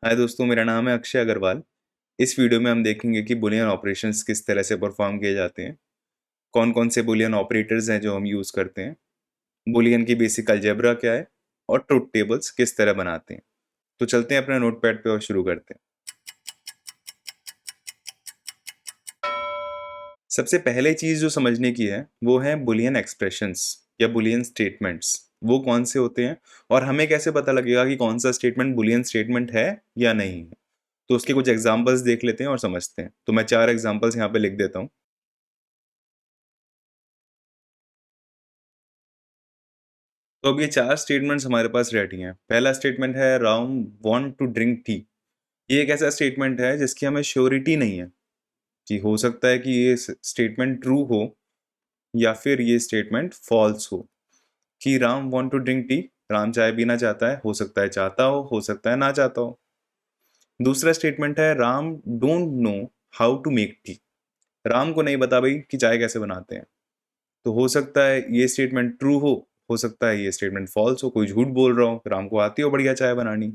हाय दोस्तों, मेरा नाम है अक्षय अग्रवाल। इस वीडियो में हम देखेंगे कि बूलियन ऑपरेशंस किस तरह से परफॉर्म किए जाते हैं, कौन-कौन से बूलियन ऑपरेटर्स हैं जो हम यूज़ करते हैं, बूलियन की बेसिक अलजेब्रा क्या है और ट्रुथ टेबल्स किस तरह बनाते हैं। तो चलते हैं अपना नोटपैड पे और शुरू करते हैं। सबसे पहले चीज़ जो समझने की है, वो है बूलियन एक्सप्रेशंस या बूलियन स्टेटमेंट्स। वो कौन से होते हैं और हमें कैसे पता लगेगा कि कौन सा स्टेटमेंट बूलियन स्टेटमेंट है या नहीं है। तो उसके कुछ एग्जांपल्स देख लेते हैं और समझते हैं। तो मैं 4 एग्जांपल्स यहाँ पे लिख देता हूँ। तो अब ये 4 स्टेटमेंट्स हमारे पास रेडी हैं। पहला स्टेटमेंट है Ram want to drink tea. ये एक ऐसा स्टेटमेंट है जिसकी हमें श्योरिटी नहीं है कि हो सकता है कि ये स्टेटमेंट ट्रू हो या फिर ये स्टेटमेंट फॉल्स हो। कि Ram want to drink tea, Ram चाय पीना चाहता है, हो सकता है चाहता हो सकता है ना चाहता हो। दूसरा स्टेटमेंट है Ram don't know how to make tea. Ram को नहीं पता भाई कि चाय कैसे बनाते हैं। तो हो सकता है ये स्टेटमेंट ट्रू हो सकता है ये स्टेटमेंट फॉल्स हो, कोई झूठ बोल रहा हो, राम को आती हो बढ़िया चाय बनानी।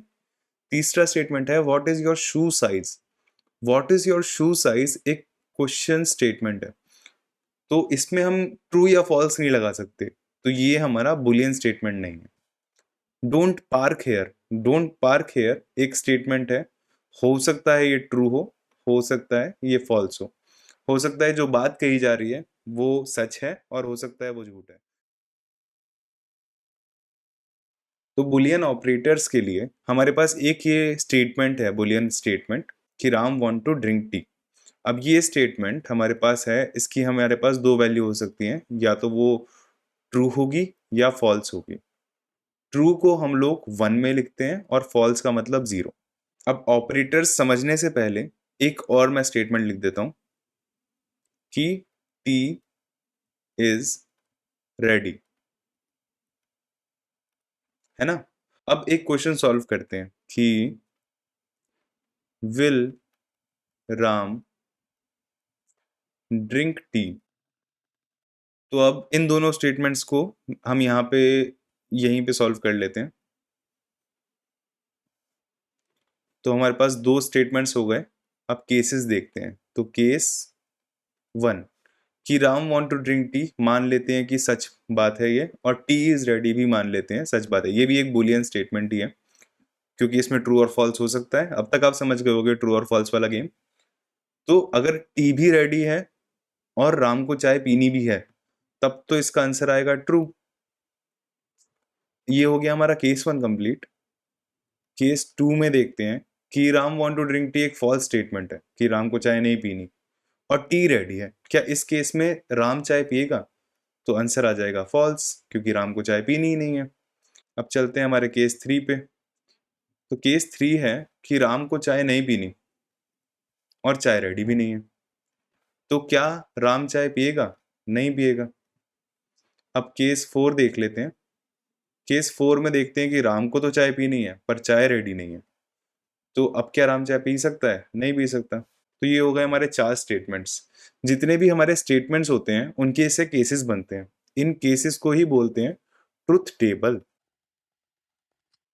तीसरा स्टेटमेंट है what is your shoe size. What is your shoe size एक क्वेश्चन स्टेटमेंट है, तो इसमें हम ट्रू या फॉल्स नहीं लगा सकते, तो ये हमारा बुलियन स्टेटमेंट नहीं है। डोंट पार्क हेयर एक स्टेटमेंट है। हो सकता है ये ट्रू हो सकता है ये फॉल्स हो सकता है जो बात कही जा रही है वो सच है और हो सकता है वो झूठ है। तो बुलियन ऑपरेटर्स के लिए हमारे पास एक ये स्टेटमेंट है, बुलियन स्टेटमेंट, कि Ram want to drink tea. अब ये स्टेटमेंट हमारे पास है, इसकी हमारे पास दो वैल्यू हो सकती हैं, या तो वो ट्रू होगी या फॉल्स होगी। ट्रू को हम लोग वन में लिखते हैं और फॉल्स का मतलब जीरो। अब ऑपरेटर्स समझने से पहले एक और मैं स्टेटमेंट लिख देता हूं कि टी इज रेडी, है ना। अब एक क्वेश्चन सॉल्व करते हैं कि विल राम ड्रिंक टी। तो अब इन दोनों स्टेटमेंट्स को हम यहाँ पे यहीं पे सॉल्व कर लेते हैं। तो हमारे पास दो स्टेटमेंट्स हो गए। अब केसेस देखते हैं। तो केस वन, कि Ram want to drink tea मान लेते हैं कि सच बात है ये, और टी इज रेडी भी मान लेते हैं सच बात है। ये भी एक बुलियन स्टेटमेंट ही है, क्योंकि इसमें ट्रू और फॉल्स हो सकता है। अब तक आप समझ गए होगे ट्रू और फॉल्स वाला गेम। तो अगर टी भी रेडी है और राम को चाय पीनी भी है, तब तो इसका आंसर आएगा ट्रू। ये हो गया हमारा case one complete. Case two में देखते हैं कि Ram want to drink tea एक फॉल्स स्टेटमेंट है कि राम को चाय नहीं पीनी, और टी रेडी है। क्या इस केस में राम चाय पिएगा? तो आंसर आ जाएगा फॉल्स, क्योंकि राम को चाय पीनी ही नहीं है। अब चलते हैं हमारे केस थ्री पे। तो केस थ्री है कि राम को चाय नहीं पीनी और चाय रेडी भी नहीं है। तो क्या राम चाय पिएगा? नहीं पिएगा। अब केस फोर देख लेते हैं। केस फोर में देखते हैं कि राम को तो चाय पीनी है पर चाय रेडी नहीं है। तो अब क्या राम चाय पी सकता है? नहीं पी सकता। तो ये हो गए हमारे चार स्टेटमेंट्स। जितने भी हमारे स्टेटमेंट्स होते हैं उनके से केसेस बनते हैं। इन केसेस को ही बोलते हैं ट्रुथ टेबल।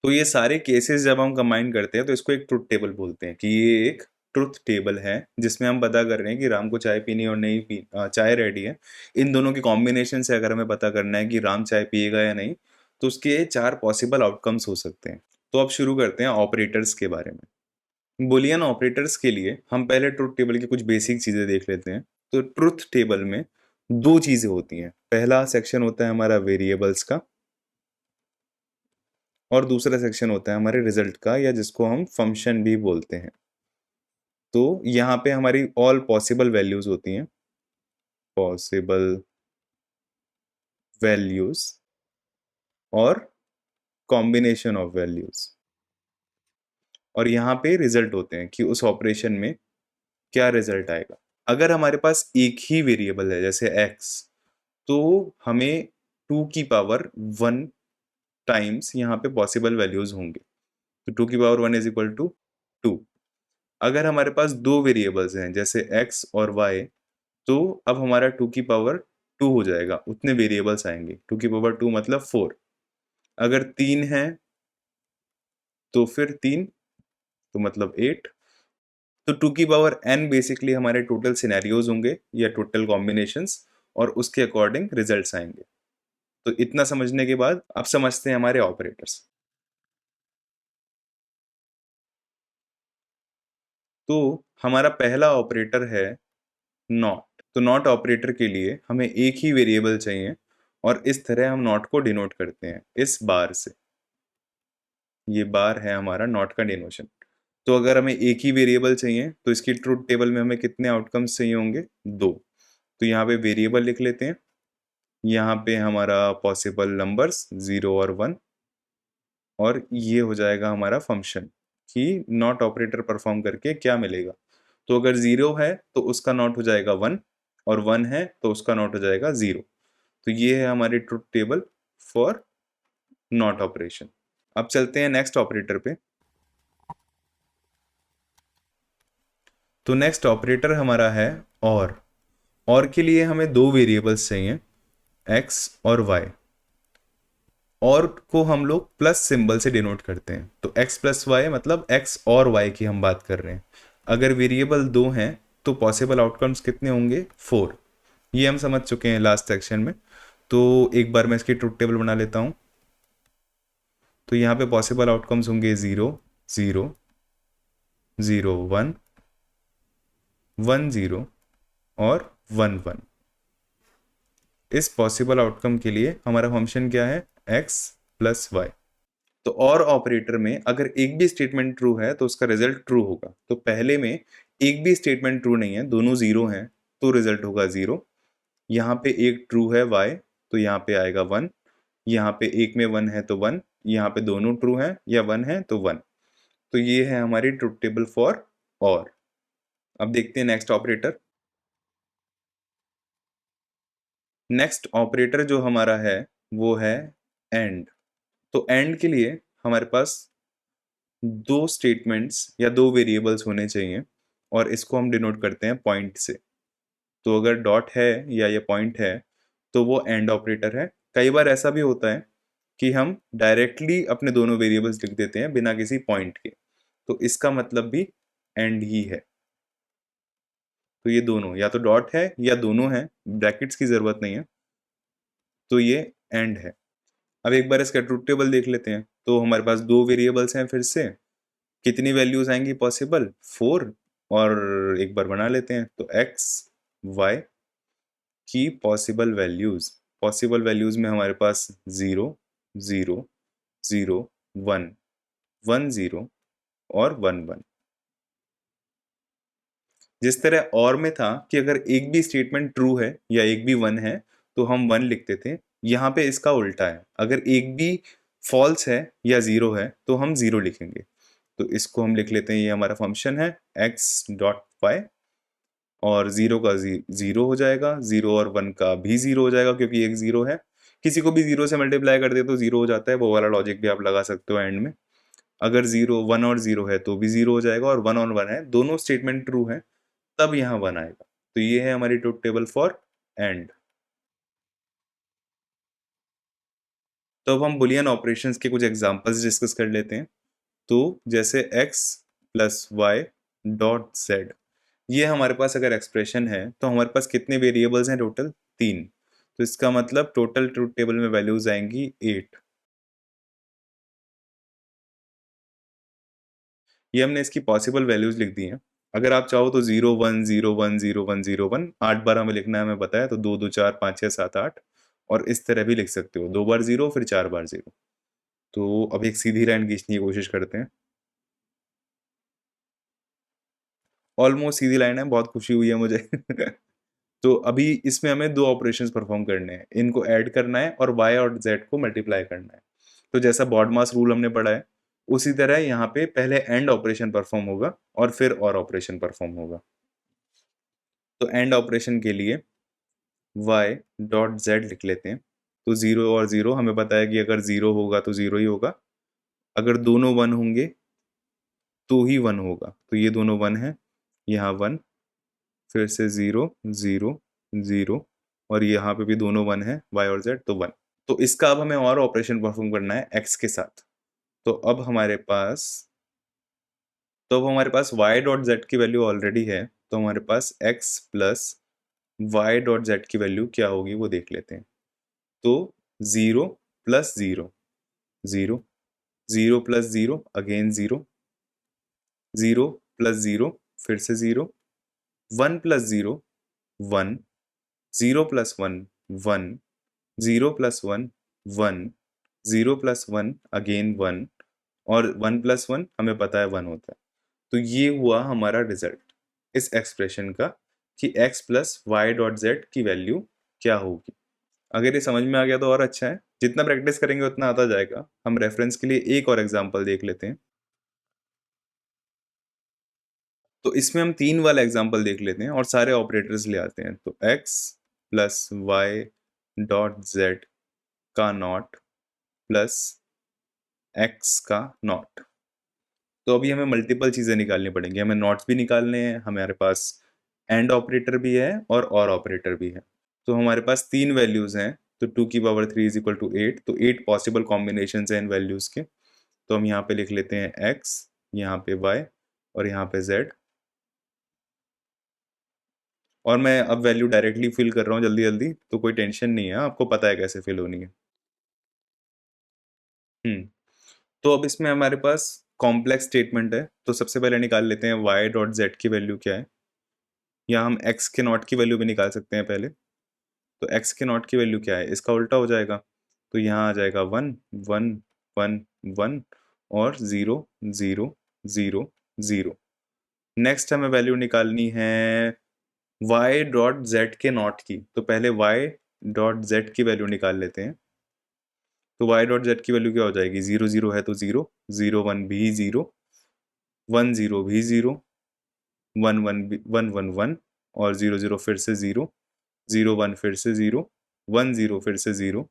तो ये सारे केसेस जब हम कंबाइन करते हैं तो इसको एक ट्रुथ टेबल बोलते हैं, कि ये एक ट्रुथ टेबल है जिसमें हम पता कर रहे हैं कि राम को चाय पीनी और नहीं पी चाय रेडी है। इन दोनों की कॉम्बिनेशन से अगर हमें पता करना है कि राम चाय पिएगा या नहीं, तो उसके चार पॉसिबल आउटकम्स हो सकते हैं। तो अब शुरू करते हैं ऑपरेटर्स के बारे में। बुलियन ऑपरेटर्स के लिए हम पहले ट्रुथ टेबल की कुछ बेसिक चीज़ें देख लेते हैं। तो ट्रुथ टेबल में दो चीज़ें होती हैं। पहला सेक्शन होता है हमारा वेरिएबल्स का, और दूसरा सेक्शन होता है हमारे रिजल्ट का, या जिसको हम फंक्शन भी बोलते हैं। तो यहाँ पे हमारी ऑल पॉसिबल वैल्यूज होती हैं, पॉसिबल वैल्यूज और कॉम्बिनेशन ऑफ वैल्यूज, और यहाँ पे रिजल्ट होते हैं कि उस ऑपरेशन में क्या रिजल्ट आएगा। अगर हमारे पास एक ही वेरिएबल है जैसे x, तो हमें 2 की पावर 1 टाइम्स यहाँ पे पॉसिबल वैल्यूज होंगे। तो 2 की पावर 1 इज इक्वल टू 2। अगर हमारे पास दो वेरिएबल्स हैं जैसे x और y, तो अब हमारा 2 की पावर 2 हो जाएगा, उतने वेरिएबल्स आएंगे। 2 की पावर 2 मतलब 4। अगर 3 है तो फिर 3, तो मतलब 8। तो 2 की पावर n बेसिकली हमारे टोटल सिनेरियोज होंगे या टोटल कॉम्बिनेशंस, और उसके अकॉर्डिंग रिजल्ट्स आएंगे। तो इतना समझने के बाद अब समझते हैं हमारे ऑपरेटर्स। तो हमारा पहला ऑपरेटर है नॉट। तो नॉट ऑपरेटर के लिए हमें एक ही वेरिएबल चाहिए, और इस तरह हम नॉट को डिनोट करते हैं इस बार से। ये बार है हमारा नॉट का डिनोशन। तो अगर हमें एक ही वेरिएबल चाहिए तो इसकी ट्रूथ टेबल में हमें कितने आउटकम्स चाहिए होंगे? 2। तो यहाँ पे वेरिएबल लिख लेते हैं। यहाँ पे हमारा पॉसिबल नंबर्स 0 और 1, और ये हो जाएगा हमारा फंक्शन कि नॉट ऑपरेटर परफॉर्म करके क्या मिलेगा। तो अगर 0 है तो उसका नॉट हो जाएगा 1, और 1 है तो उसका नॉट हो जाएगा 0। तो ये है हमारी truth table for not operation. अब चलते हैं नेक्स्ट ऑपरेटर पे। तो नेक्स्ट ऑपरेटर हमारा है और के लिए हमें दो वेरिएबल्स चाहिए, x और y। और को हम लोग प्लस सिंबल से डिनोट करते हैं। तो x प्लस वाई मतलब x और y की हम बात कर रहे हैं। अगर वेरिएबल दो हैं तो पॉसिबल आउटकम्स कितने होंगे? 4। ये हम समझ चुके हैं लास्ट सेक्शन में। तो एक बार मैं इसकी ट्रुथ टेबल बना लेता हूँ। तो यहाँ पे पॉसिबल आउटकम्स होंगे 0 0 0 1 1 0 और 1 1। इस पॉसिबल आउटकम के लिए हमारा फंक्शन क्या है? x plus Y. तो और ऑपरेटर में अगर एक भी स्टेटमेंट ट्रू है तो उसका रिजल्ट ट्रू होगा। तो पहले में एक भी स्टेटमेंट ट्रू नहीं है, दोनों जीरो हैं, तो रिजल्ट होगा 0। यहाँ पे एक ट्रू है y, तो यहाँ पे आएगा 1। यहाँ पे एक में 1 है तो 1, यहाँ पे दोनों ट्रू हैं या 1 है तो 1। तो ये है हमारी ट्रुथ टेबल फॉर और। अब देखते हैं नेक्स्ट ऑपरेटर। नेक्स्ट ऑपरेटर जो हमारा है वो है एंड। तो एंड के लिए हमारे पास दो स्टेटमेंट्स या दो वेरिएबल्स होने चाहिए, और इसको हम डिनोट करते हैं पॉइंट से। तो अगर डॉट है या ये पॉइंट है तो वो एंड ऑपरेटर है। कई बार ऐसा भी होता है कि हम डायरेक्टली अपने दोनों वेरिएबल्स लिख देते हैं बिना किसी पॉइंट के, तो इसका मतलब भी एंड ही है। तो ये दोनों या तो डॉट है या दोनों है, ब्रैकेट्स की जरूरत नहीं है, तो ये एंड है। अब एक बार इसका ट्रुथ टेबल देख लेते हैं। तो हमारे पास दो वेरिएबल्स हैं, फिर से कितनी वैल्यूज आएंगी पॉसिबल? 4। और एक बार बना लेते हैं। तो x y की पॉसिबल वैल्यूज में हमारे पास 0 0 0 1 1 0 और 1 1। जिस तरह और में था कि अगर एक भी स्टेटमेंट ट्रू है या एक भी 1 है तो हम 1 लिखते थे, यहाँ पे इसका उल्टा है। अगर एक भी फॉल्स है या 0 है तो हम 0 लिखेंगे। तो इसको हम लिख लेते हैं, ये हमारा फंक्शन है x डॉट वाई, और 0 का 0 हो जाएगा, 0 और 1 का भी 0 हो जाएगा क्योंकि एक 0 है। किसी को भी 0 से मल्टीप्लाई कर दे तो 0 हो जाता है, वो वाला लॉजिक भी आप लगा सकते हो एंड में। अगर 0 1 और 0 है तो भी 0 हो जाएगा, और 1 और 1 है, दोनों स्टेटमेंट ट्रू है, तब यहाँ 1 आएगा। तो ये है हमारी ट्रुथ टेबल फॉर एंड। तो अब हम बुलियन ऑपरेशंस के कुछ एग्जांपल्स डिस्कस कर लेते हैं। तो जैसे x plus Y dot Z, ये हमारे पास अगर एक्सप्रेशन है तो हमारे पास कितने वेरिएबल्स हैं टोटल? 3। तो इसका मतलब टोटल ट्रुथ टेबल में वैल्यूज आएंगी 8। ये हमने इसकी पॉसिबल वैल्यूज लिख दी हैं। अगर आप चाहो तो 0 1 0 1 0 1 0 1 8 बार हमें लिखना है, हमें बताया, तो 2 2 4 5 6 7 8, और इस तरह भी लिख सकते हो, 2 बार 0 फिर 4 बार 0। तो अब एक सीधी लाइन खींचने की कोशिश करते हैं। ऑलमोस्ट सीधी लाइन है, बहुत खुशी हुई है मुझे। तो अभी इसमें हमें दो ऑपरेशंस परफॉर्म करने हैं, इनको ऐड करना है और y और z को मल्टीप्लाई करना है। तो जैसा बॉडमास रूल हमने पढ़ा है उसी तरह यहाँ पे पहले एंड ऑपरेशन परफॉर्म होगा और फिर और ऑपरेशन परफॉर्म होगा। तो एंड ऑपरेशन के लिए y डॉट z लिख लेते हैं। तो 0 और 0 हमें पता है कि अगर 0 होगा तो 0 ही होगा, अगर दोनों 1 होंगे तो ही 1 होगा। तो ये दोनों 1 है, यहाँ 1, फिर से 0 0 0, और यहाँ पे भी दोनों 1 है, y और z, तो 1। तो इसका अब हमें और ऑपरेशन परफॉर्म करना है x के साथ। तो अब हमारे पास तो अब हमारे पास y डॉट z की वैल्यू ऑलरेडी है, तो हमारे पास x plus y dot z की वैल्यू क्या होगी वो देख लेते हैं। तो 0 प्लस 0, 0, 0 प्लस 0 अगेन 0, 0 प्लस 0 फिर से 0, 1 plus 0 1, 0 plus 1 1, 0 plus 1 1, 0 plus 1 again 1, और 1 प्लस 1 हमें पता है 1 होता है। तो ये हुआ हमारा रिजल्ट इस एक्सप्रेशन का कि x plus Y dot z की वैल्यू क्या होगी। अगर ये समझ में आ गया तो और अच्छा है, जितना प्रैक्टिस करेंगे उतना आता जाएगा। हम रेफरेंस के लिए एक और एग्जांपल देख लेते हैं। तो इसमें हम 3 वाला एग्जांपल देख लेते हैं और सारे ऑपरेटर्स ले आते हैं। तो x plus Y dot z का नॉट प्लस x का नॉट। तो अभी हमें मल्टीपल चीज़ें निकालनी पड़ेंगी, हमें नॉट्स भी निकालने हैं, हमारे पास एंड ऑपरेटर भी है और ऑपरेटर भी है। तो हमारे पास 3 वैल्यूज़ हैं, तो 2 की पावर 3 इज इक्वल टू 8, तो 8 पॉसिबल कॉम्बिनेशंस हैं इन वैल्यूज़ के। तो हम यहाँ पे लिख लेते हैं x, यहाँ पे y और यहाँ पे z। और मैं अब वैल्यू डायरेक्टली फिल कर रहा हूँ जल्दी-जल्दी, तो कोई टेंशन नहीं है, आपको पता है कैसे फिल होनी है। तो अब इसमें हमारे पास कॉम्प्लेक्स स्टेटमेंट है, तो सबसे पहले निकाल लेते हैं y डॉट z की वैल्यू क्या है। या हम x के नॉट की वैल्यू भी निकाल सकते हैं पहले। तो x के नॉट की वैल्यू क्या है, इसका उल्टा हो जाएगा। तो यहाँ आ जाएगा 1 1 1 1 और 0 0 0 0। नेक्स्ट हमें वैल्यू निकालनी है y डॉट z के नॉट की। तो पहले y डॉट z की वैल्यू निकाल लेते हैं। तो y डॉट z की वैल्यू क्या हो जाएगी, 0 0 है तो 0, 0 1 भी 0, 1 0 भी 0, 1 1 1 1 1 और 0 0 फिर से 0, 0 1 फिर से 0, 1 0 फिर से 0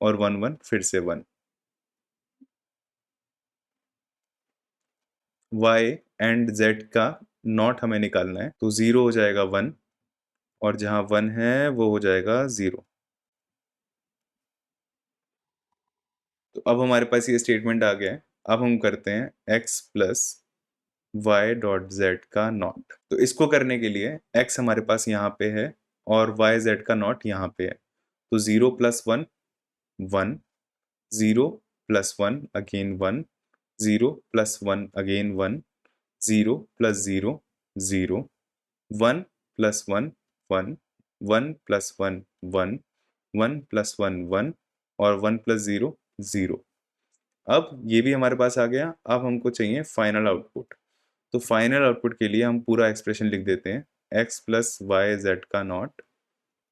और 1 1 फिर से 1। y एंड z का नॉट हमें निकालना है, तो 0 हो जाएगा 1 और जहाँ 1 है वो हो जाएगा 0। तो अब हमारे पास ये स्टेटमेंट आ गया है। अब हम करते हैं x plus Y dot z का नॉट। तो इसको करने के लिए x हमारे पास यहाँ पे है और y z का नॉट यहाँ पे है। तो 0 plus 1 1, 0 plus 1 again 1, 0 plus 1 again 1, 0 plus 0 0, 1 plus 1 1, 1 plus 1 1, 1 plus 1 1 और 1 प्लस 0 0। अब ये भी हमारे पास आ गया। अब हमको चाहिए फाइनल आउटपुट। तो फाइनल आउटपुट के लिए हम पूरा एक्सप्रेशन लिख देते हैं, x प्लस वाई जेड का नॉट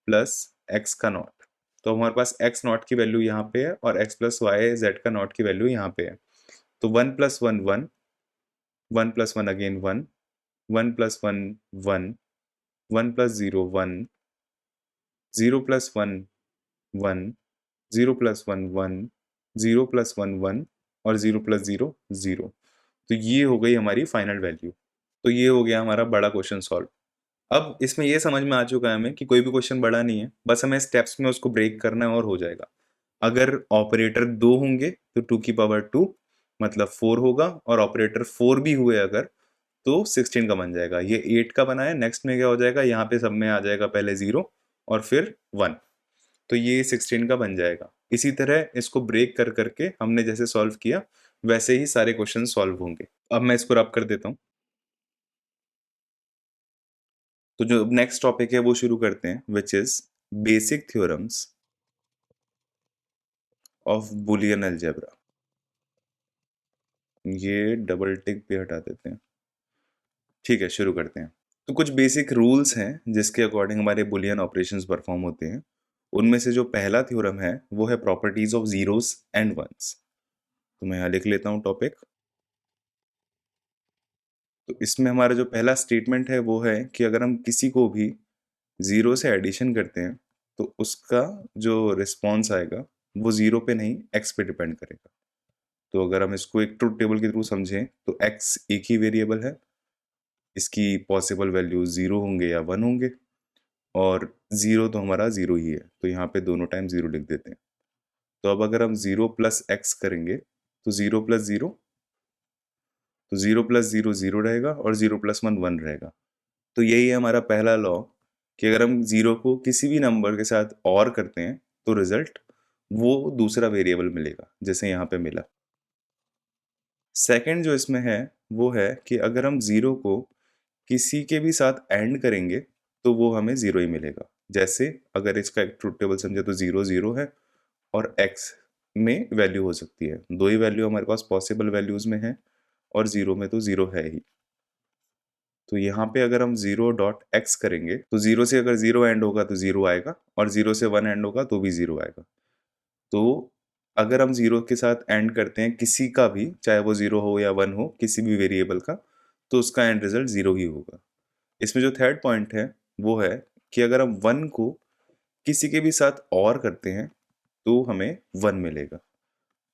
प्लस x का नॉट। तो हमारे पास x नॉट की वैल्यू यहाँ पे है और x प्लस वाई जेड का नॉट की वैल्यू यहाँ पे है। तो 1 plus 1 1, 1 plus 1 again 1, 1 plus 1 1, 1 plus 0 1, 0 plus 1 1, 0 plus 1 1, 0 plus 1 1 और 0 प्लस 0 0। तो ये हो गई हमारी फाइनल वैल्यू। तो ये हो गया हमारा बड़ा क्वेश्चन सॉल्व। अब इसमें ये समझ में आ चुका है हमें कि कोई भी क्वेश्चन बड़ा नहीं है, बस हमें स्टेप्स में उसको ब्रेक करना है और हो जाएगा। अगर ऑपरेटर 2 होंगे तो 2 की पावर 2 मतलब 4 होगा, और ऑपरेटर 4 भी हुए अगर तो 16 का बन जाएगा। ये 8 का बना है। नेक्स्ट में क्या हो जाएगा, यहाँ पे सब में आ जाएगा पहले 0 और फिर 1, तो ये 16 का बन जाएगा। इसी तरह इसको ब्रेक कर करके हमने जैसे सॉल्व किया वैसे ही सारे क्वेश्चन सॉल्व होंगे। अब मैं इसको रब कर देता हूँ। तो जो नेक्स्ट टॉपिक है वो शुरू करते हैं, which is basic theorems of Boolean algebra. ये डबल टिक भी हटा देते हैं। ठीक है, शुरू करते हैं। तो कुछ बेसिक रूल्स हैं जिसके अकॉर्डिंग हमारे बुलियन ऑपरेशंस परफॉर्म होते हैं। उनमें से जो पहला थ्योरम है वो है properties of zeros and ones. तो मैं यहाँ लिख लेता हूँ टॉपिक। तो इसमें हमारा जो पहला स्टेटमेंट है वो है कि अगर हम किसी को भी ज़ीरो से एडिशन करते हैं तो उसका जो रिस्पॉन्स आएगा वो ज़ीरो पे नहीं एक्स पे डिपेंड करेगा। तो अगर हम इसको एक ट्रुथ टेबल के थ्रू समझें तो एक्स एक ही वेरिएबल है, इसकी पॉसिबल वैल्यू ज़ीरो होंगे या वन होंगे, और ज़ीरो तो हमारा ज़ीरो ही है, तो यहाँ पे दोनों टाइम ज़ीरो लिख देते हैं। तो अब अगर हम ज़ीरो प्लस एक्स करेंगे तो ज़ीरो प्लस ज़ीरो तो 0 + 0 0 रहेगा और 0 + 1 1 रहेगा। तो यही है हमारा पहला लॉ कि अगर हम 0 को किसी भी नंबर के साथ और करते हैं तो रिजल्ट वो दूसरा वेरिएबल मिलेगा, जैसे यहाँ पे मिला। सेकंड जो इसमें है वो है कि अगर हम 0 को किसी के भी साथ एंड करेंगे तो वो हमें 0 ही मिलेगा। जैसे अगर इसका एक ट्रुथ टेबल समझे तो 0 0 है और x में वैल्यू हो सकती है, दो ही वैल्यू हमारे पास पॉसिबल वैल्यूज में है और 0 में तो 0 है ही। तो यहाँ पे अगर हम 0.x करेंगे तो 0 से अगर 0 एंड होगा तो 0 आएगा और 0 से 1 एंड होगा तो भी 0 आएगा। तो अगर हम 0 के साथ एंड करते हैं किसी का भी, चाहे वो 0 हो या 1 हो, किसी भी वेरिएबल का, तो उसका एंड रिजल्ट 0 ही होगा। इसमें जो थर्ड पॉइंट है वो है कि अगर हम 1 को किसी के भी साथ और करते हैं तो हमें 1 मिलेगा।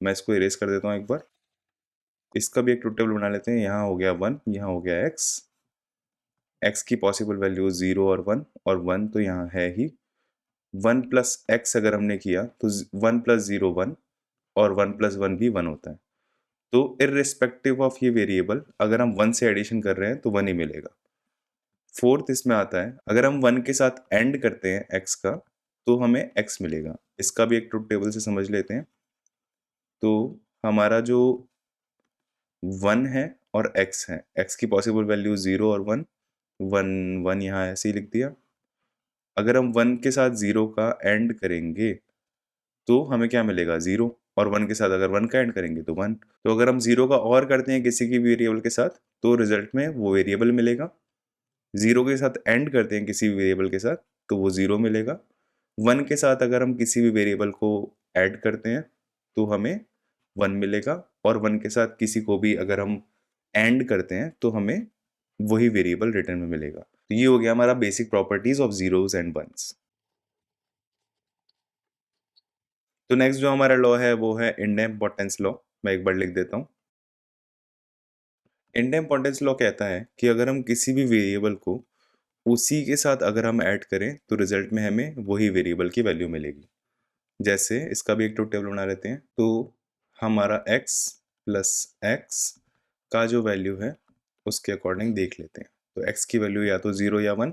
मैं इसको इरेज कर देता हूँ एक बार। इसका भी एक ट्रुथ टेबल बना लेते हैं। यहाँ हो गया 1, यहाँ हो गया x की पॉसिबल वैल्यू 0 और 1, और 1 तो यहाँ है ही। 1 + x अगर हमने किया तो 1 + 0 1 और 1 + 1 भी 1 होता है। तो इररिस्पेक्टिव ऑफ ये वेरिएबल अगर हम 1 से एडिशन कर रहे हैं तो 1 ही मिलेगा। फोर्थ इसमें आता है अगर हम 1 के साथ एंड करते हैं x का तो हमें x मिलेगा। इसका भी एक ट्रुथ टेबल से समझ लेते हैं। तो हमारा जो 1 है और x है, x की पॉसिबल वैल्यू 0 और 1, 1 1 यहाँ ऐसे ही लिख दिया। अगर हम 1 के साथ 0 का एंड करेंगे तो हमें क्या मिलेगा, 0, और 1 के साथ अगर 1 का एंड करेंगे तो 1। तो अगर हम 0 का और करते हैं किसी की वेरिएबल के साथ तो रिजल्ट में वो वेरिएबल मिलेगा। 0 के साथ एंड करते हैं किसी भी वेरिएबल के साथ तो वो 0 मिलेगा। 1 के साथ अगर हम किसी भी वेरिएबल को ऐड करते हैं तो हमें 1 मिलेगा, और 1 के साथ किसी को भी अगर हम एंड करते हैं तो हमें वही वेरिएबल रिटर्न में मिलेगा। तो ये हो गया हमारा basic properties of zeros and ones. तो नेक्स्ट जो हमारा लॉ है वो है इंडेम्पोटेंस लॉ। मैं एक बार लिख देता हूँ। इंडेम्पोटेंस लॉ कहता है कि अगर हम किसी भी वेरिएबल को उसी के साथ अगर हम ऐड करें तो रिजल्ट में हमें वही वेरिएबल की वैल्यू मिलेगी। जैसे इसका भी एक ट्रुथ टेबल बना लेते हैं। तो हमारा x + x का जो वैल्यू है उसके अकॉर्डिंग देख लेते हैं। तो x की वैल्यू या तो 0 या 1।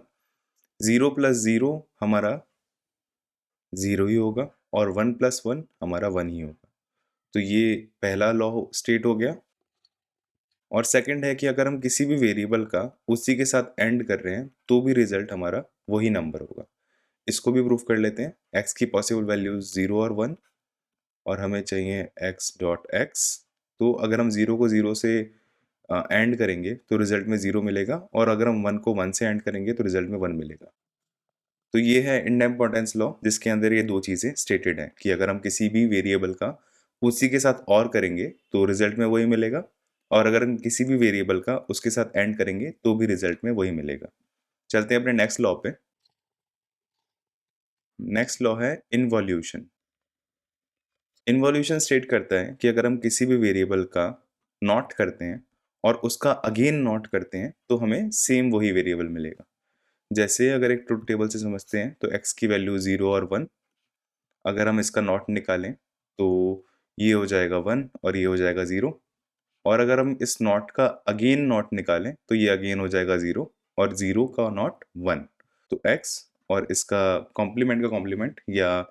0 + 0 हमारा 0 ही होगा और 1 + 1 हमारा 1 ही होगा। तो ये पहला लॉ स्टेट हो गया। और सेकंड है कि अगर हम किसी भी वेरिएबल का उसी के साथ एंड कर रहे हैं तो भी रिजल्ट हमारा वही नंबर होगा। इसको भी प्रूफ कर लेते हैं। x की पॉसिबल वैल्यू 0 और 1 और हमें चाहिए x.x। तो अगर हम 0 को 0 से एंड करेंगे तो रिजल्ट में 0 मिलेगा, और अगर हम 1 को 1 से एंड करेंगे तो रिजल्ट में 1 मिलेगा। तो ये है इंडेम्पोटेंस लॉ, जिसके अंदर ये दो चीज़ें स्टेटेड हैं कि अगर हम किसी भी वेरिएबल का उसी के साथ और करेंगे तो रिजल्ट में वही मिलेगा, और अगर हम किसी भी वेरिएबल का उसके साथ एंड करेंगे तो भी रिजल्ट में वही मिलेगा। चलते हैं अपने नेक्स्ट लॉ पे। नेक्स्ट लॉ है इन्वॉल्यूशन। इन्वॉल्यूशन स्टेट करता है कि अगर हम किसी भी वेरिएबल का नॉट करते हैं और उसका अगेन नॉट करते हैं तो हमें सेम वही वेरिएबल मिलेगा। जैसे अगर एक ट्रुथ टेबल से समझते हैं तो x की वैल्यू 0 और 1, अगर हम इसका नॉट निकालें तो ये हो जाएगा 1 और ये हो जाएगा 0, और अगर हम इस नॉट का अगेन नॉट निकालें तो ये अगेन हो जाएगा 0 और 0 का नॉट 1। तो x और इसका कॉम्प्लीमेंट का कॉम्प्लीमेंट या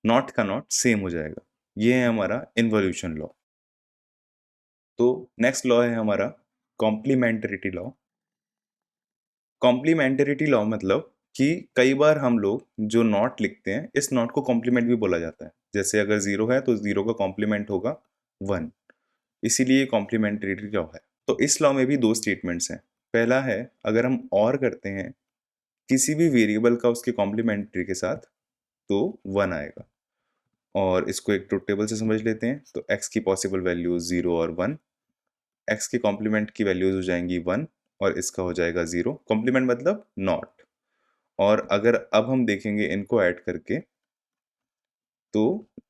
नॉट का नॉट सेम हो जाएगा। ये है हमारा इन्वॉल्यूशन लॉ। तो नेक्स्ट लॉ है हमारा कॉम्प्लीमेंटरिटी लॉ। कॉम्प्लीमेंटरिटी लॉ मतलब कि कई बार हम लोग जो नॉट लिखते हैं इस नॉट को कॉम्प्लीमेंट भी बोला जाता है। जैसे अगर 0 है तो 0 का कॉम्प्लीमेंट होगा 1, इसीलिए कॉम्प्लीमेंटरिटी लॉ है। तो इस लॉ में भी दो स्टेटमेंट्स हैं। पहला है अगर हम और करते हैं किसी भी वेरिएबल का उसके कॉम्प्लीमेंट्री के साथ तो 1 आएगा। और इसको एक ट्रुथ टेबल से समझ लेते हैं। तो x की पॉसिबल वैल्यू 0 और 1, x के कॉम्प्लीमेंट की वैल्यूज हो जाएंगी 1 और इसका हो जाएगा 0। कॉम्प्लीमेंट मतलब नॉट। और अगर अब हम देखेंगे इनको ऐड करके तो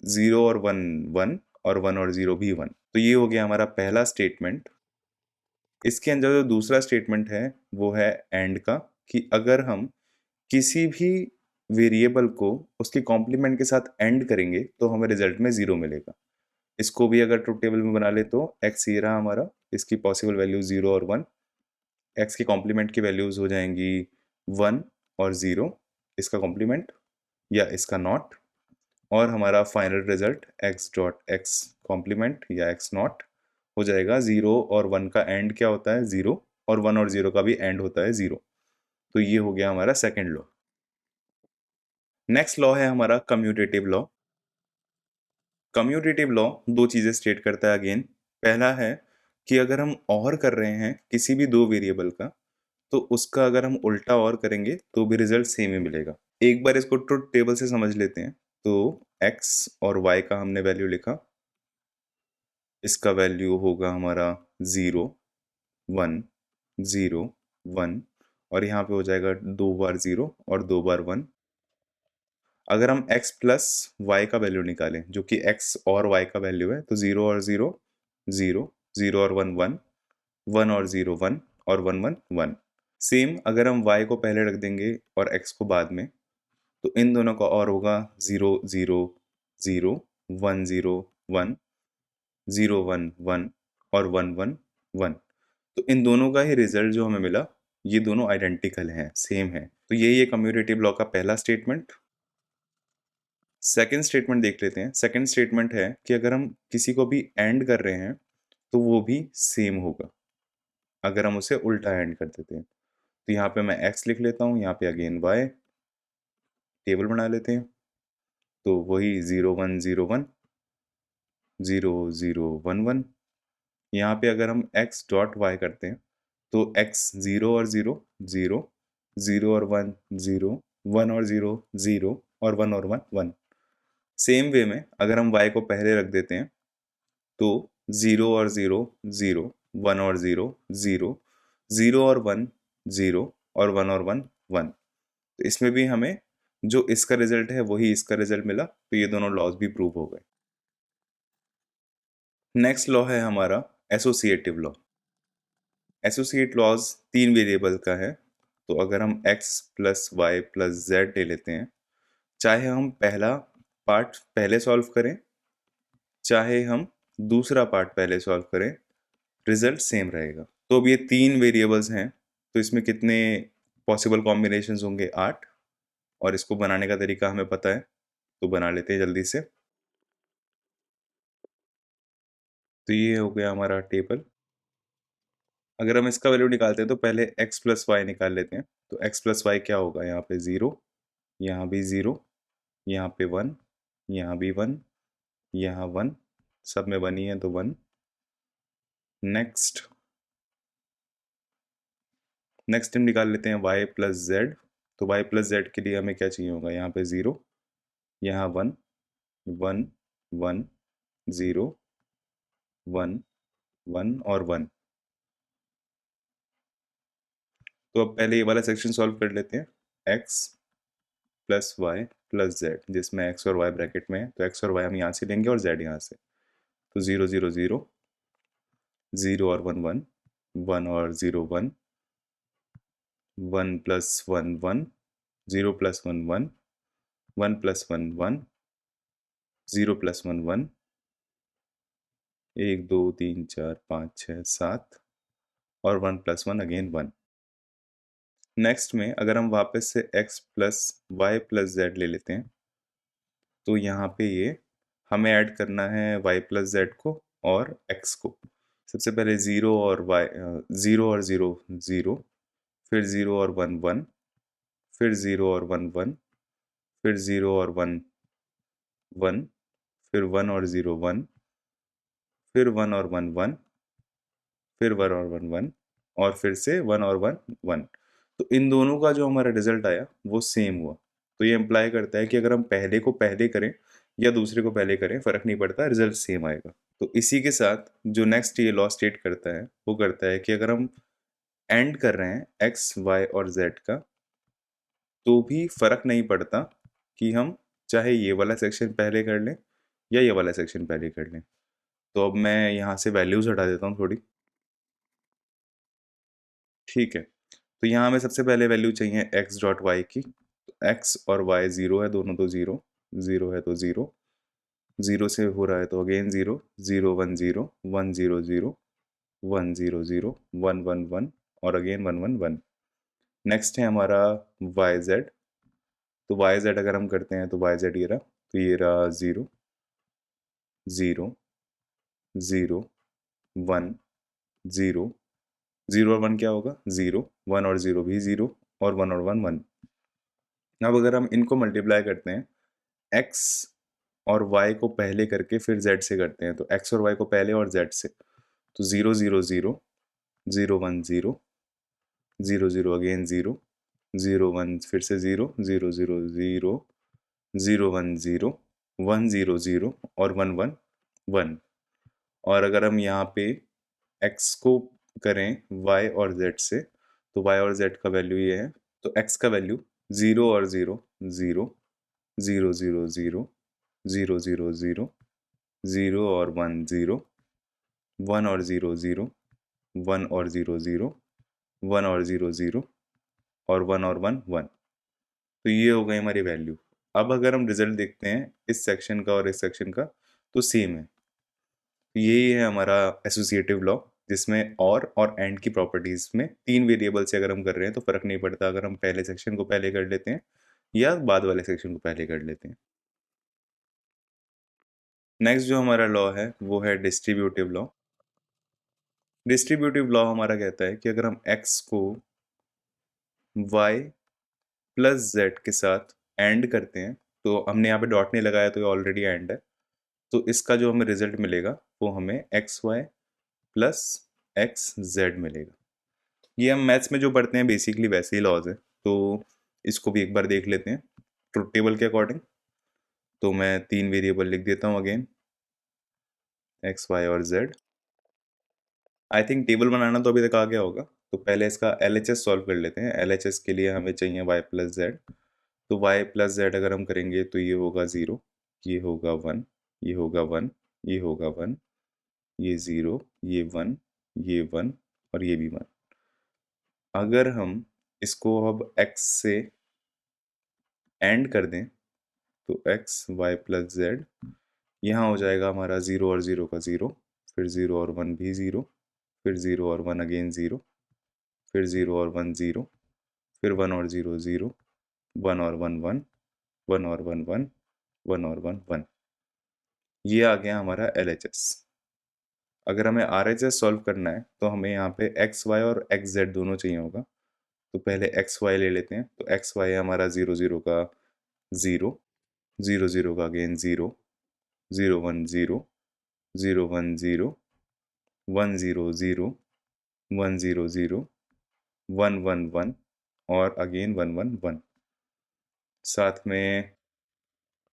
0 और 1 1 और 1 और 0 भी 1। तो ये हो गया हमारा पहला स्टेटमेंट। इसके अंदर जो दूसरा स्टेटमेंट है वो है एंड का, कि अगर हम किसी भी वेरिएबल को उसके कॉम्प्लीमेंट के साथ एंड करेंगे तो हमें रिजल्ट में 0 मिलेगा। इसको भी अगर ट्रुथ टेबल में बना ले तो x ये रहा हमारा, इसकी पॉसिबल वैल्यू 0 और 1, x के कॉम्प्लीमेंट की वैल्यूज हो जाएंगी 1 और 0, इसका कॉम्प्लीमेंट या इसका नॉट, और हमारा final result x dot x complement या x नॉट हो जाएगा 0 और 1 का एंड क्या होता है 0, और 1 और 0 का भी एंड होता है 0। तो ये हो गया हमारा सेकेंड लॉ। नेक्स्ट लॉ है हमारा कम्यूटेटिव लॉ। कम्यूटेटिव लॉ दो चीजें स्टेट करता है अगेन। पहला है कि अगर हम और कर रहे हैं किसी भी दो वेरिएबल का, तो उसका अगर हम उल्टा और करेंगे तो भी रिजल्ट सेम ही मिलेगा। एक बार इसको ट्रुथ टेबल से समझ लेते हैं। तो x और y का हमने वैल्यू लिखा, इसका वैल्यू होगा हमारा 0 1 0 1, और यहाँ पे हो जाएगा 2 बार 0 और 2 बार 1। अगर हम x प्लस वाई का वैल्यू निकालें, जो कि x और y का वैल्यू है, तो 0 और 0 0, 0 और 1 1, 1 और 0 1, और 1 1 1। सेम अगर हम y को पहले रख देंगे और x को बाद में, तो इन दोनों का और होगा 0 0 0, 1 0 1, 0 1 1, और 1 1 1। तो इन दोनों का ही रिजल्ट जो हमें मिला, ये दोनों आइडेंटिकल हैं, सेम है। तो यही है कम्यूटेटिव लॉ का पहला स्टेटमेंट। सेकंड स्टेटमेंट देख लेते हैं। सेकंड स्टेटमेंट है कि अगर हम किसी को भी एंड कर रहे हैं तो वो भी सेम होगा अगर हम उसे उल्टा एंड कर देते हैं। तो यहाँ पे मैं x लिख लेता हूँ, यहाँ पे अगेन y, टेबल बना लेते हैं। तो वही 0 1 0 1, 0 0 1 1। यहाँ पे अगर हम x डॉट y करते हैं तो x 0 और 0 0, 0 और 1 0, 1 और 0 0, और 1 और 1 1। सेम वे में अगर हम y को पहले रख देते हैं तो 0 और 0 0, 1 और 0 0, 0 और 1 0, और 1 और 1 1। तो इसमें भी हमें जो इसका रिजल्ट है वही इसका रिजल्ट मिला, तो ये दोनों लॉज भी प्रूव हो गए। नेक्स्ट लॉ है हमारा एसोसिएटिव लॉ। एसोसिएट लॉज तीन वेरिएबल का है। तो अगर हम x plus y plus z ले लेते हैं, चाहे हम पहला पार्ट पहले सॉल्व करें, चाहे हम दूसरा पार्ट पहले सॉल्व करें, रिजल्ट सेम रहेगा। तो अब ये तीन वेरिएबल्स हैं, तो इसमें कितने पॉसिबल कॉम्बिनेशंस होंगे? 8। और इसको बनाने का तरीका हमें पता है, तो बना लेते हैं जल्दी से। तो ये हो गया हमारा टेबल। अगर हम इसका वैल्यू निकालते हैं तो पहले x प्लस वाई निकाल लेते हैं। तो x प्लस वाई क्या होगा? यहाँ पे 0, यहाँ भी 0, यहाँ पे 1, यहाँ भी 1, यहाँ 1, सब में 1 ही है तो 1। नेक्स्ट नेक्स्ट हम निकाल लेते हैं y प्लस जेड। तो y प्लस जेड के लिए हमें क्या चाहिए होगा? यहाँ पे 0, यहाँ 1 1 1 0 1 1 और 1। तो अब पहले ये वाला सेक्शन सॉल्व कर लेते हैं। x plus y plus z, जिसमें x और y ब्रैकेट में है, तो x और y हम यहाँ से लेंगे और z यहाँ से। तो 0 0 0, 0 और 1 1, 1 और 0 1, 1 प्लस 1 1, 0 प्लस 1 1, 1 प्लस 1 1, 0 प्लस 1 1, 1 2 3 4 5 6 7, और 1 प्लस 1 अगेन 1। नेक्स्ट में अगर हम वापस से x plus y plus z ले लेते हैं, तो यहाँ पे ये हमें ऐड करना है y प्लस जेड को और x को। सबसे पहले 0 और 0 और 0 0, फिर 0 और 1 1, फिर 0 और 1 1, फिर 0 और 1 1, फिर 1 और 0 1, फिर 1 और 1 1, फिर 1 और 1 1, और फिर से 1 और 1 1। तो इन दोनों का जो हमारा रिजल्ट आया वो सेम हुआ। तो ये इम्प्लाई करता है कि अगर हम पहले को पहले करें या दूसरे को पहले करें, फर्क नहीं पड़ता, रिजल्ट सेम आएगा। तो इसी के साथ जो नेक्स्ट ये लॉ स्टेट करता है वो करता है कि अगर हम एंड कर रहे हैं एक्स वाई और जेड का, तो भी फर्क नहीं पड़ता कि हम चाहे ये वाला सेक्शन पहले कर लें या ये वाला सेक्शन पहले कर लें। तो अब मैं यहाँ से वैल्यूज हटा देता हूँ थोड़ी। ठीक है, तो यहाँ हमें सबसे पहले वैल्यू चाहिए एक्स डॉट वाई की। एक्स और वाई 0 है, दोनों तो 0, 0 है तो 0, 0 से हो रहा है तो अगेन 0, 0 1 0, 1 0 0, 1 0 0, 1 1 1 और अगेन 1 1 1। नेक्स्ट है हमारा वाई जेड। तो वाई जेड अगर हम करते हैं तो वाई जेड ये रहा, तो ये रहा 0 0 0 1 0, 0 और 1 क्या होगा 0, 1 और 0 भी 0 और 1 और 1 1। अब अगर हम इनको मल्टीप्लाई करते हैं x और y को पहले करके फिर z से करते हैं, तो x और y को पहले और z से, तो 0 0 0, 0 1 0, 0 0 अगेन 0, 0 1 फिर से 0, 0 0 0, 0 1 0, 1 0 0 और 1 1 1। और अगर हम यहाँ पे x को करें y और z से, तो y और z का वैल्यू ये है, तो x का वैल्यू 0 और 0 0, 0 0 0, 0 0 0, 0 और 1 0, 1 और 0 0, 1 और 0 0, 1 और 0 0 और 1 और 1 1। तो ये हो गई हमारी वैल्यू। अब अगर हम रिजल्ट देखते हैं इस सेक्शन का और इस सेक्शन का, तो सेम है। यही है हमारा एसोसिएटिव लॉ, जिसमें और एंड की प्रॉपर्टीज में 3 वेरिएबल से अगर हम कर रहे हैं तो फर्क नहीं पड़ता अगर हम पहले सेक्शन को पहले कर लेते हैं या बाद वाले सेक्शन को पहले कर लेते हैं। नेक्स्ट जो हमारा लॉ है वो है डिस्ट्रीब्यूटिव लॉ। डिस्ट्रीब्यूटिव लॉ हमारा कहता है कि अगर हम x को y प्लस z के साथ एंड करते हैं, तो हमने यहाँ पे डॉट नहीं लगाया तो ये ऑलरेडी एंड है, तो इसका जो हमें रिजल्ट मिलेगा वो हमें x y plus x z मिलेगा। ये हम मैथ्स में जो पढ़ते हैं बेसिकली वैसे ही लॉज है, तो इसको भी एक बार देख लेते हैं ट्रुथ टेबल के अकॉर्डिंग। तो मैं 3 वेरिएबल लिख देता हूँ अगेन, एक्स वाई और जेड। आई थिंक टेबल बनाना तो अभी तक आ गया होगा, तो पहले इसका LHS सॉल्व कर लेते हैं। LHS के लिए हमें चाहिए y प्लस जेड, तो y प्लस जेड अगर हम करेंगे तो ये होगा 0, ये होगा 1, ये होगा 1, ये होगा 1, ये 0, ये 1, ये 1 और ये भी 1। अगर हम इसको अब x से एंड कर दें तो x y प्लस जेड, यहाँ हो जाएगा हमारा 0 और 0 का 0, फिर 0 और 1 भी 0, फिर 0 और 1 अगेन 0, फिर 0 और 1 0, फिर 1 और 0 0, 1 और 1 1, 1 और 1 1, 1 और 1 1। ये आ गया हमारा LHS। अगर हमें RHS सॉल्व करना है तो हमें यहाँ पे एक्स वाई और एक्स जेड दोनों चाहिए होगा। तो पहले एक्स वाई ले लेते हैं, तो एक्स वाई हमारा 0 0 का 0, 0 0 का अगेन 0, 0 1 0, 0 1 0, 1 0 0, 1 0 0, 1 1 1 और अगेन 1 1 1। साथ में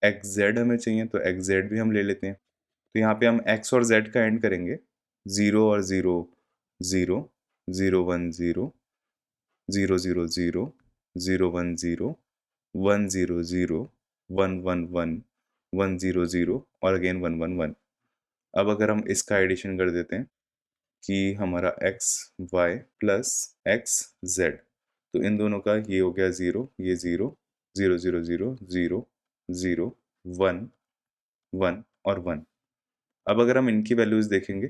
एक्स जेड हमें चाहिए, तो एक्स जेड भी हम ले लेते हैं। तो यहाँ पे हम एक्स और जेड का एंड करेंगे, 0 और 0 0, 0 1 0, 0 0 0, 0 1 0, 1 0 0, 1 1 1, 1 0 0 और अगेन 1 1 1। अब अगर हम इसका एडिशन कर देते हैं कि हमारा x y plus x z, तो इन दोनों का ये हो गया 0, ये 0, 0 0 0 0 0 1 1 और 1। अब अगर हम इनकी वैल्यूज़ देखेंगे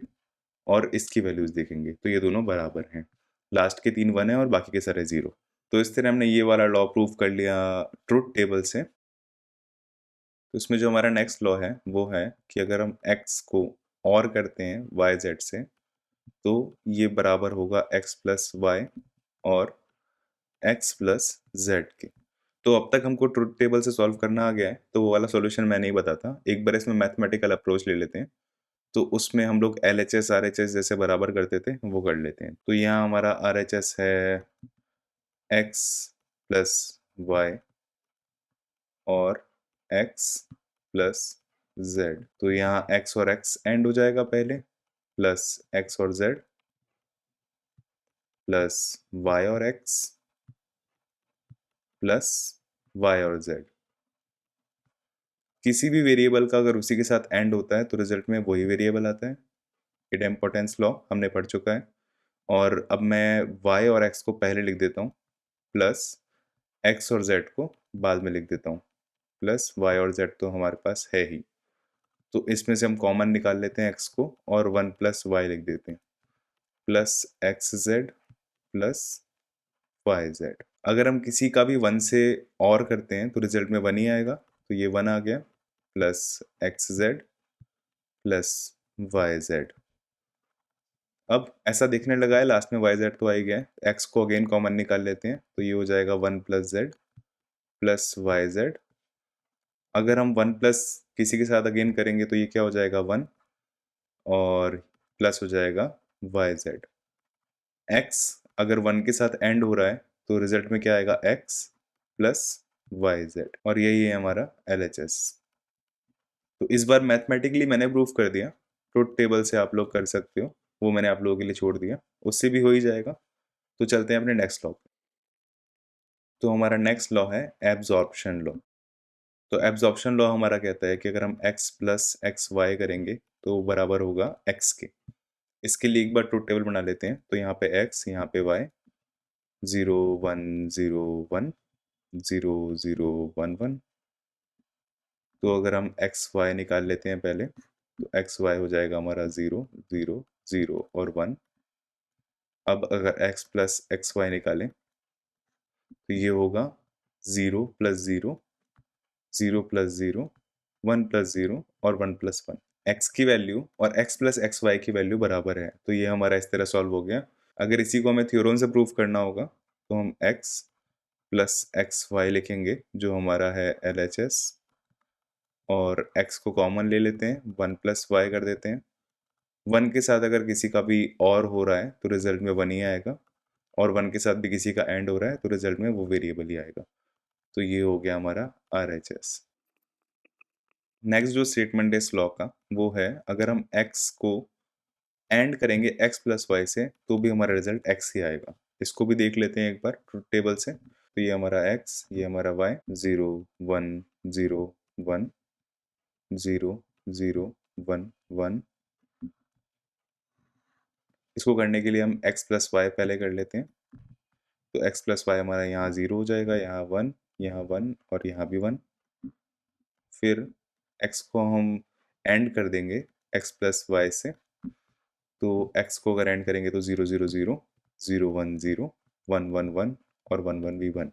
और इसकी वैल्यूज़ देखेंगे तो ये दोनों बराबर हैं। लास्ट के 3 1 है और बाकी के सारे 0। तो इस तरह हमने ये वाला लॉ प्रूव कर लिया ट्रुथ टेबल से। तो इसमें जो हमारा नेक्स्ट लॉ है वो है कि अगर हम x को और करते हैं y z से, तो ये बराबर होगा x प्लस वाई और x प्लस जेड के। तो अब तक हमको ट्रुथ टेबल से सॉल्व करना आ गया है, तो वो वाला सॉल्यूशन मैं नहीं बताता। एक बार इसमें मैथमेटिकल अप्रोच ले लेते हैं, तो उसमें हम लोग LHS RHS जैसे बराबर करते थे वो कर लेते हैं। तो यहाँ हमारा RHS है x प्लस वाई और x प्लस जेड। तो यहाँ x और x एंड हो जाएगा पहले, प्लस x और z प्लस y और x प्लस y और z। किसी भी वेरिएबल का अगर उसी के साथ एंड होता है तो रिजल्ट में वही वेरिएबल आता है। इडेम्पोटेंस लॉ हमने पढ़ चुका है। और अब मैं y और x को पहले लिख देता हूँ, प्लस x और z को बाद में लिख देता हूँ, प्लस y और z तो हमारे पास है ही। तो इसमें से हम कॉमन निकाल लेते हैं x को और 1 प्लस वाई लिख देते हैं, plus x z plus y z. अगर हम किसी का भी 1 से और करते हैं तो रिजल्ट में 1 ही आएगा, तो ये 1 आ गया, plus x z plus y z. अब ऐसा दिखने लगा है लास्ट में वाई जेड तो आ ही गया है, एक्स को अगेन कॉमन निकाल लेते हैं, तो ये हो जाएगा 1 plus z plus y z. अगर हम 1 प्लस किसी के साथ अगेन करेंगे तो ये क्या हो जाएगा 1 और प्लस हो जाएगा वाई जेड। एक्स अगर 1 के साथ एंड हो रहा है तो रिजल्ट में क्या आएगा एक्स प्लस वाई जेड, और यही है हमारा LHS। तो इस बार मैथमेटिकली मैंने प्रूफ कर दिया, ट्रुथ टेबल से आप लोग कर सकते हो, वो मैंने आप लोगों के लिए छोड़ दिया, उससे भी हो ही जाएगा। तो चलते हैं अपने नेक्स्ट लॉ पे। तो हमारा नेक्स्ट लॉ है एब्जॉर्प्शन लॉ। तो एब्जॉर्प्शन लॉ हमारा कहता है कि अगर हम x प्लस एक्स वाई करेंगे तो बराबर होगा x के। इसके लिए एक बार ट्रुथ टेबल बना लेते हैं, तो यहाँ पे x, यहाँ पे y, 0 1 0 1 0 0 1 1। तो अगर हम एक्स वाई निकाल लेते हैं पहले, तो एक्स वाई हो जाएगा हमारा 0 0 0 और 1। अब अगर x प्लस एक्स वाई निकालें तो ये होगा 0 प्लस 0 0 प्लस 0 1 प्लस 0 और 1 प्लस 1। x की वैल्यू और x प्लस एक्स वाई की वैल्यू बराबर है, तो ये हमारा इस तरह सॉल्व हो गया। अगर इसी को हमें थ्योरम से प्रूफ करना होगा तो हम x प्लस एक्स वाई लिखेंगे जो हमारा है LHS, और x को कॉमन ले लेते हैं, 1 प्लस वाई कर देते हैं। 1 के साथ अगर किसी का भी और हो रहा है तो रिजल्ट में 1 ही आएगा, और 1 के साथ भी किसी का एंड हो रहा है तो रिजल्ट में वो वेरिएबल ही आएगा। तो ये हो गया हमारा RHS। नेक्स्ट जो स्टेटमेंट है इस लॉ का वो है, अगर हम x को एंड करेंगे x प्लस वाई से तो भी हमारा रिजल्ट x ही आएगा। इसको भी देख लेते हैं एक बार ट्रुथ टेबल से। तो ये हमारा x, ये हमारा y, 0 1 0 1 0 0 1 1। इसको करने के लिए हम x प्लस वाई पहले कर लेते हैं। तो x प्लस वाई हमारा यहाँ 0 हो जाएगा, यहाँ 1, यहाँ 1 और यहाँ भी 1। फिर x को हम एंड कर देंगे x प्लस वाई से, तो x को अगर एंड करेंगे तो 0 0 0 0 1 0 1 1 1 और 1 1 भी 1।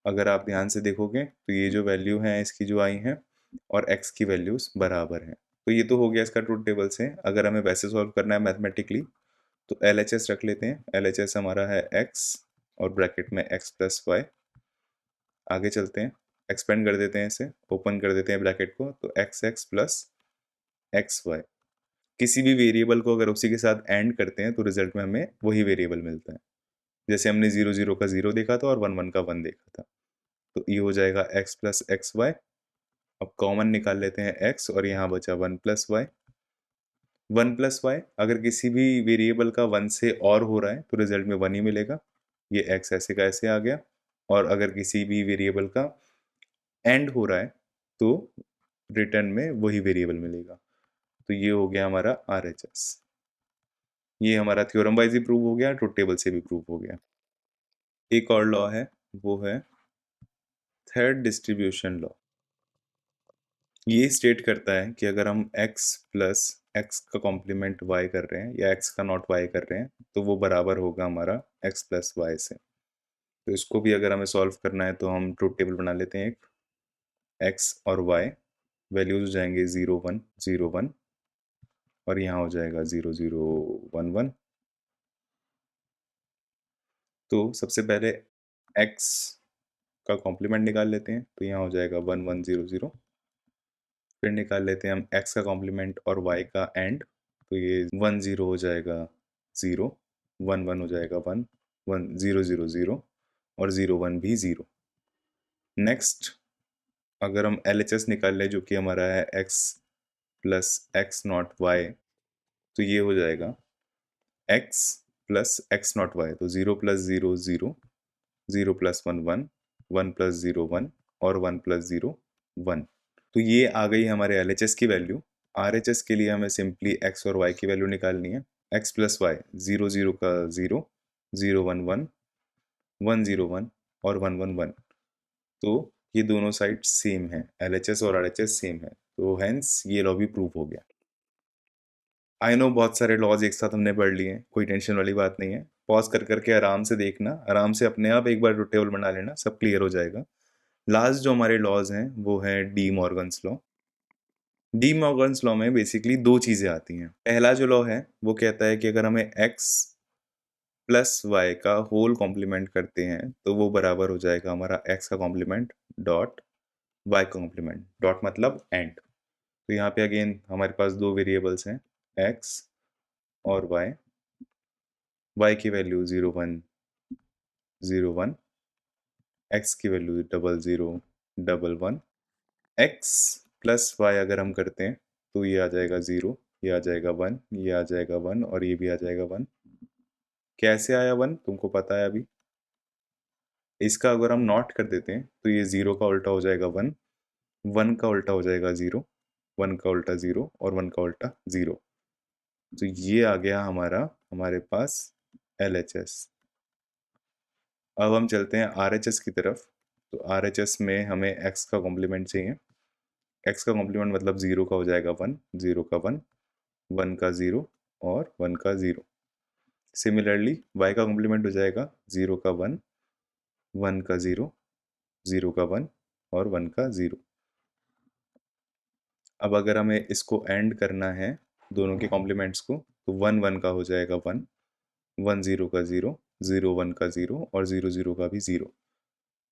अगर आप ध्यान से देखोगे तो ये जो वैल्यू है इसकी जो आई हैं और x की वैल्यूज बराबर हैं। तो ये तो हो गया इसका ट्रुथ टेबल से। अगर हमें वैसे सॉल्व करना है मैथमेटिकली तो LHS रख लेते हैं। LHS हमारा है x और ब्रैकेट में x प्लस वाई। आगे चलते हैं, एक्सपेंड कर देते हैं इसे, ओपन कर देते हैं ब्रैकेट को, तो x x plus x y. किसी भी वेरिएबल को अगर उसी के साथ एंड करते हैं तो रिजल्ट में हमें वही वेरिएबल मिलता है। जैसे हमने 0 0 का 0 देखा था और 1 1 का 1 देखा था। तो ये हो जाएगा x प्लस एक्स वाई। अब कॉमन निकाल लेते हैं x और यहाँ बचा 1 प्लस वाई। 1 प्लस वाई अगर किसी भी वेरिएबल का 1 से और हो रहा है तो रिजल्ट में 1 ही मिलेगा। ये x ऐसे का ऐसे आ गया। और अगर किसी भी वेरिएबल का एंड हो रहा है तो रिटर्न में वही वेरिएबल मिलेगा। तो ये हो गया हमारा RHS। ये हमारा थ्योरम वाइज भी प्रूव हो गया, ट्रुथ टेबल से भी प्रूव हो गया। एक और लॉ है, वो है थर्ड डिस्ट्रीब्यूशन लॉ। ये स्टेट करता है कि अगर हम x प्लस एक्स का कॉम्प्लीमेंट y कर रहे हैं या x का नॉट y कर रहे हैं तो वो बराबर होगा हमारा x प्लस वाई से। तो इसको भी अगर हमें सॉल्व करना है तो हम ट्रुथ टेबल बना लेते हैं एक। x और y वैल्यूज हो जाएंगे 0 1 0 1 और यहाँ हो जाएगा 0 0 1 1। तो सबसे पहले x का कॉम्प्लीमेंट निकाल लेते हैं, तो यहाँ हो जाएगा 1 1 0 0। फिर निकाल लेते हैं हम x का कॉम्प्लीमेंट और y का एंड, तो ये 1 0 हो जाएगा 0, 1 1 हो जाएगा 1 1 0 0 0 और 0 1 भी 0। नेक्स्ट अगर हम LHS निकाल लें जो कि हमारा है x plus x not y, तो ये हो जाएगा x plus x not y. तो 0 प्लस 0 0 0 प्लस 1 1 1 प्लस 0 1 और 1 प्लस 0 1। तो ये आ गई हमारे LHS की वैल्यू। RHS के लिए हमें सिंपली x और y की वैल्यू निकालनी है। x प्लस वाई 0 0 का 0 0 1 1 1 0 1 और 1 1 1। तो ये दोनों साइड सेम है, LHS और RHS सेम है, तो हेंस ये लॉ भी प्रूव हो गया। आई नो बहुत सारे लॉज एक साथ हमने पढ़ लिए हैं, कोई टेंशन वाली बात नहीं है। पॉज कर करके आराम से देखना, आराम से अपने आप एक बार ट्रुथ टेबल बना लेना, सब क्लियर हो जाएगा। लास्ट जो हमारे लॉज हैं वो है D Morgan's law. D Morgan's law में बेसिकली दो चीज़ें आती हैं। पहला जो लॉ है वो कहता है कि अगर हमें एक्स प्लस वाई का होल कॉम्प्लीमेंट करते हैं तो वो बराबर हो जाएगा हमारा एक्स का कॉम्प्लीमेंट डॉट वाई का कॉम्प्लीमेंट, डॉट मतलब एंड। तो यहाँ पे अगेन हमारे पास दो वेरिएबल्स हैं, एक्स और वाई की वैल्यू 0 1 0 1, एक्स की वैल्यू 0 0 1 1। एक्स प्लस वाई अगर हम करते हैं तो ये आ जाएगा 0, ये आ जाएगा 1, ये आ जाएगा 1 और ये भी आ जाएगा 1। कैसे आया 1 तुमको पता है अभी। इसका अगर हम नॉट कर देते हैं तो ये 0 का उल्टा हो जाएगा 1, 1 का उल्टा हो जाएगा 0, 1 का उल्टा 0 और 1 का उल्टा 0। तो ये आ गया हमारे पास LHS। अब हम चलते हैं RHS की तरफ। तो RHS में हमें x का कॉम्प्लीमेंट चाहिए। x का कॉम्प्लीमेंट मतलब 0 का हो जाएगा 1, 0 का 1, 1 का 0 और 1 का 0। सिमिलरली y का कॉम्प्लीमेंट हो जाएगा 0 का 1, 1 का 0, 0 का 1 और 1 का 0। अब अगर हमें इसको एंड करना है दोनों के कॉम्प्लीमेंट्स को, तो 1 1 का हो जाएगा 1, 1 0 का 0, 0 1 का 0 और 0 0 का भी 0।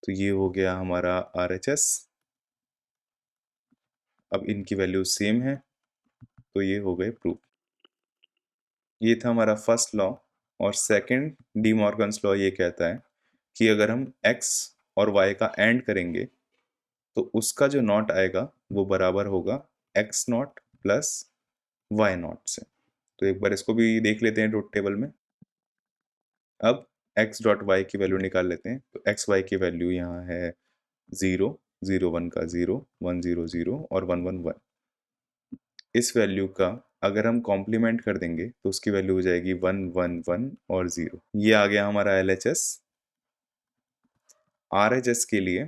तो ये हो गया हमारा RHS। अब इनकी वैल्यू सेम है तो ये हो गए प्रूफ। ये था हमारा फर्स्ट लॉ। और सेकंड डी मॉर्गन्स लॉ ये कहता है कि अगर हम x और y का एंड करेंगे तो उसका जो नॉट आएगा वो बराबर होगा x not plus y not से। तो एक बार इसको भी देख लेते हैं ट्रुथ टेबल में। अब x डॉट y की वैल्यू निकाल लेते हैं। तो x y की वैल्यू यहाँ है 0, 0 1 का 0, 1 0 0 और 1 1 1। इस वैल्यू का अगर हम कॉम्प्लीमेंट कर देंगे तो उसकी वैल्यू हो जाएगी 1 1 1 और 0। ये आ गया हमारा LHS। RHS के लिए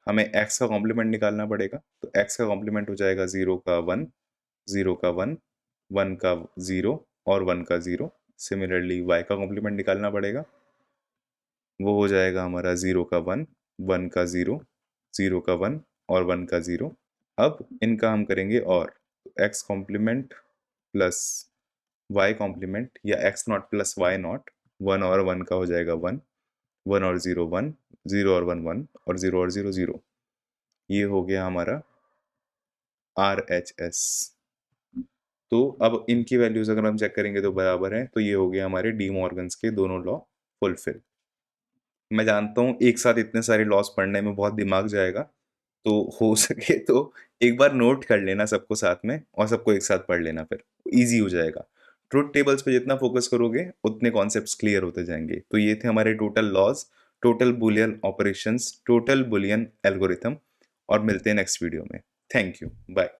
हमें x का कॉम्प्लीमेंट निकालना पड़ेगा। तो x का कॉम्प्लीमेंट हो जाएगा 0 का 1, 0 का 1, 1 का 0 और 1 का 0। सिमिलरली y का कॉम्प्लीमेंट निकालना पड़ेगा, वो हो जाएगा हमारा 0 का 1, 1 का 0, 0 का 1 और 1 का 0। अब इनका हम करेंगे और x complement plus y complement या x not plus y not, 1 और 1 का हो जाएगा 1, 1 और 0 1, 0 और 1 1 और 0 और 0 0। ये हो गया हमारा RHS। तो अब इनकी वैल्यूज अगर हम चेक करेंगे तो बराबर हैं। तो ये हो गया हमारे डी मॉर्गन्स के दोनों लॉ फुलफिल। मैं जानता हूँ एक साथ इतने सारे लॉस पढ़ने में बहुत दिमाग जाएगा, तो हो सके तो एक बार नोट कर लेना सबको साथ में और सबको एक साथ पढ़ लेना, फिर इजी हो जाएगा। ट्रुथ टेबल्स पे जितना फोकस करोगे उतने कॉन्सेप्ट्स क्लियर होते जाएंगे। तो ये थे हमारे total laws, total Boolean operations, total Boolean algorithm. और मिलते हैं नेक्स्ट वीडियो में। Thank you, bye.